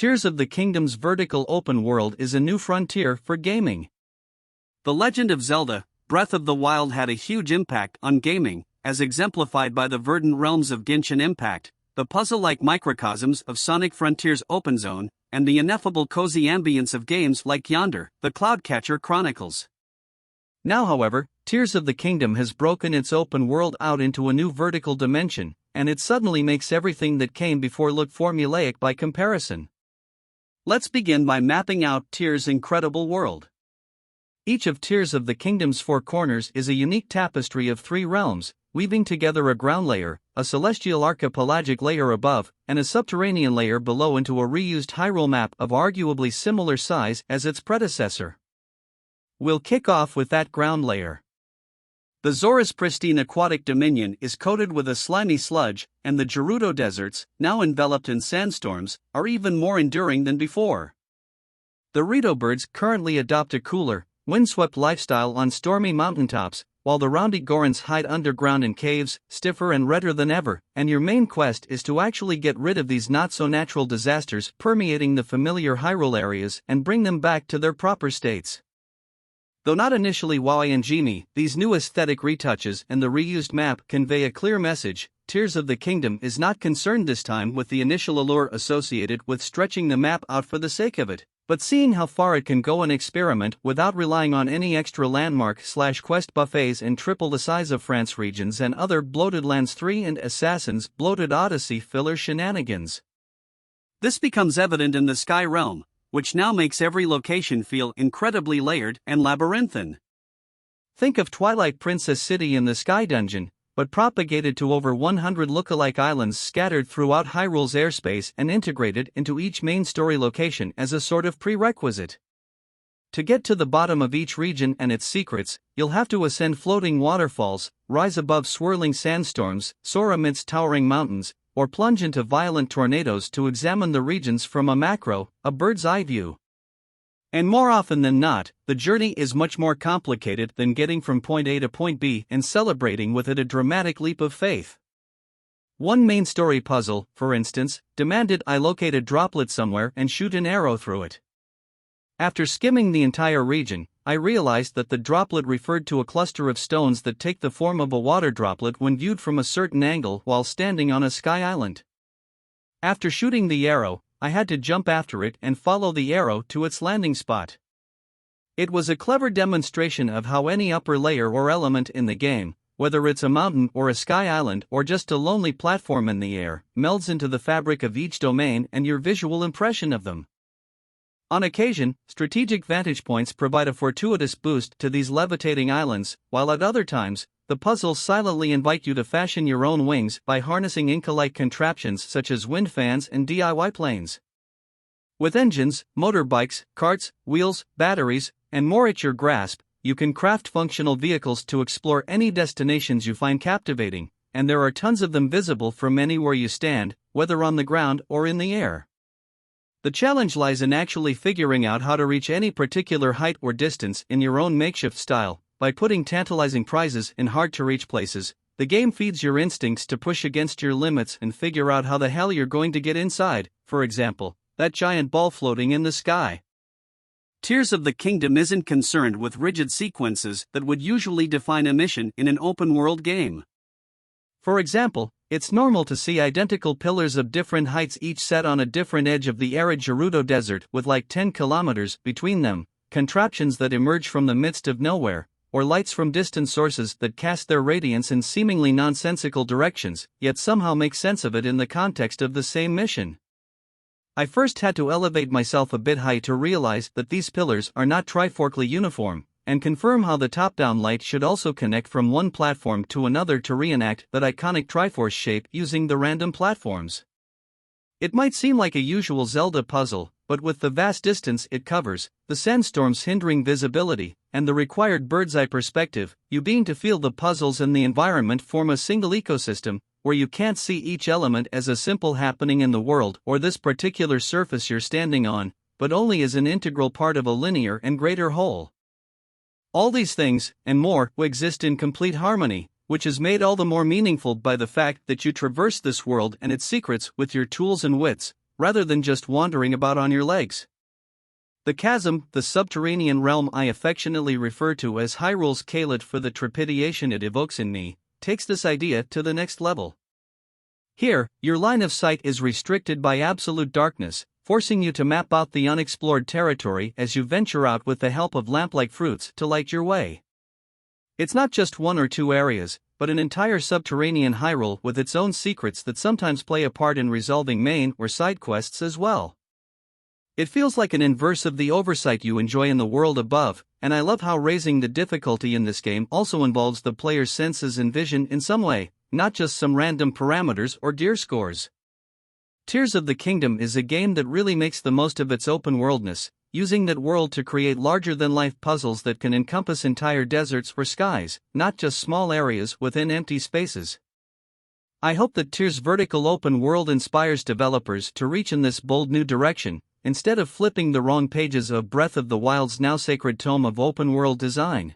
Tears of the Kingdom's vertical open world is a new frontier for gaming. The Legend of Zelda: Breath of the Wild had a huge impact on gaming, as exemplified by the verdant realms of Genshin Impact, the puzzle-like microcosms of Sonic Frontiers Open Zone, and the ineffable cozy ambience of games like Yonder, the Cloudcatcher Chronicles. Now, however, Tears of the Kingdom has broken its open world out into a new vertical dimension, and it suddenly makes everything that came before look formulaic by comparison. Let's begin by mapping out Tears' incredible world. Each of Tears of the Kingdom's four corners is a unique tapestry of three realms, weaving together a ground layer, a celestial archipelagic layer above, and a subterranean layer below into a reused Hyrule map of arguably similar size as its predecessor. We'll kick off with that ground layer. The Zora's pristine aquatic dominion is coated with a slimy sludge, and the Gerudo deserts, now enveloped in sandstorms, are even more enduring than before. The Rito birds currently adopt a cooler, windswept lifestyle on stormy mountaintops, while the Roundy Gorons hide underground in caves, stiffer and redder than ever, and your main quest is to actually get rid of these not-so-natural disasters permeating the familiar Hyrule areas and bring them back to their proper states. Though not initially wowy and dreamy, these new aesthetic retouches and the reused map convey a clear message. Tears of the Kingdom is not concerned this time with the initial allure associated with stretching the map out for the sake of it, but seeing how far it can go and experiment without relying on any extra landmark/quest buffets and triple the size of France regions and other Bloated Lands 3 and Assassin's Bloated Odyssey filler shenanigans. This becomes evident in the Sky Realm, which now makes every location feel incredibly layered and labyrinthine. Think of Twilight Princess City in the Sky Dungeon, but propagated to over 100 lookalike islands scattered throughout Hyrule's airspace and integrated into each main story location as a sort of prerequisite. To get to the bottom of each region and its secrets, you'll have to ascend floating waterfalls, rise above swirling sandstorms, soar amidst towering mountains, or plunge into violent tornadoes to examine the regions from a bird's-eye view. And more often than not, the journey is much more complicated than getting from point A to point B and celebrating with it a dramatic leap of faith. One main story puzzle, for instance, demanded I locate a droplet somewhere and shoot an arrow through it. After skimming the entire region, I realized that the droplet referred to a cluster of stones that take the form of a water droplet when viewed from a certain angle while standing on a sky island. After shooting the arrow, I had to jump after it and follow the arrow to its landing spot. It was a clever demonstration of how any upper layer or element in the game, whether it's a mountain or a sky island or just a lonely platform in the air, melds into the fabric of each domain and your visual impression of them. On occasion, strategic vantage points provide a fortuitous boost to these levitating islands, while at other times, the puzzles silently invite you to fashion your own wings by harnessing Inca-like contraptions such as wind fans and DIY planes. With engines, motorbikes, carts, wheels, batteries, and more at your grasp, you can craft functional vehicles to explore any destinations you find captivating, and there are tons of them visible from anywhere you stand, whether on the ground or in the air. The challenge lies in actually figuring out how to reach any particular height or distance in your own makeshift style. By putting tantalizing prizes in hard-to-reach places, the game feeds your instincts to push against your limits and figure out how the hell you're going to get inside, for example, that giant ball floating in the sky. Tears of the Kingdom isn't concerned with rigid sequences that would usually define a mission in an open-world game. For example, it's normal to see identical pillars of different heights each set on a different edge of the arid Gerudo Desert with like 10 kilometers between them, contraptions that emerge from the midst of nowhere, or lights from distant sources that cast their radiance in seemingly nonsensical directions, yet somehow make sense of it in the context of the same mission. I first had to elevate myself a bit high to realize that these pillars are not triforkly uniform, and confirm how the top-down light should also connect from one platform to another to reenact that iconic Triforce shape using the random platforms. It might seem like a usual Zelda puzzle, but with the vast distance it covers, the sandstorms hindering visibility, and the required bird's-eye perspective, you being to feel the puzzles and the environment form a single ecosystem, where you can't see each element as a simple happening in the world or this particular surface you're standing on, but only as an integral part of a linear and greater whole. All these things, and more, exist in complete harmony, which is made all the more meaningful by the fact that you traverse this world and its secrets with your tools and wits, rather than just wandering about on your legs. The chasm, the subterranean realm I affectionately refer to as Hyrule's Caelid for the trepidation it evokes in me, takes this idea to the next level. Here, your line of sight is restricted by absolute darkness, forcing you to map out the unexplored territory as you venture out with the help of lamp-like fruits to light your way. It's not just one or two areas, but an entire subterranean Hyrule with its own secrets that sometimes play a part in resolving main or side quests as well. It feels like an inverse of the oversight you enjoy in the world above, and I love how raising the difficulty in this game also involves the player's senses and vision in some way, not just some random parameters or gear scores. Tears of the Kingdom is a game that really makes the most of its open-worldness, using that world to create larger-than-life puzzles that can encompass entire deserts or skies, not just small areas within empty spaces. I hope that Tears' vertical open world inspires developers to reach in this bold new direction, instead of flipping the wrong pages of Breath of the Wild's now sacred tome of open-world design.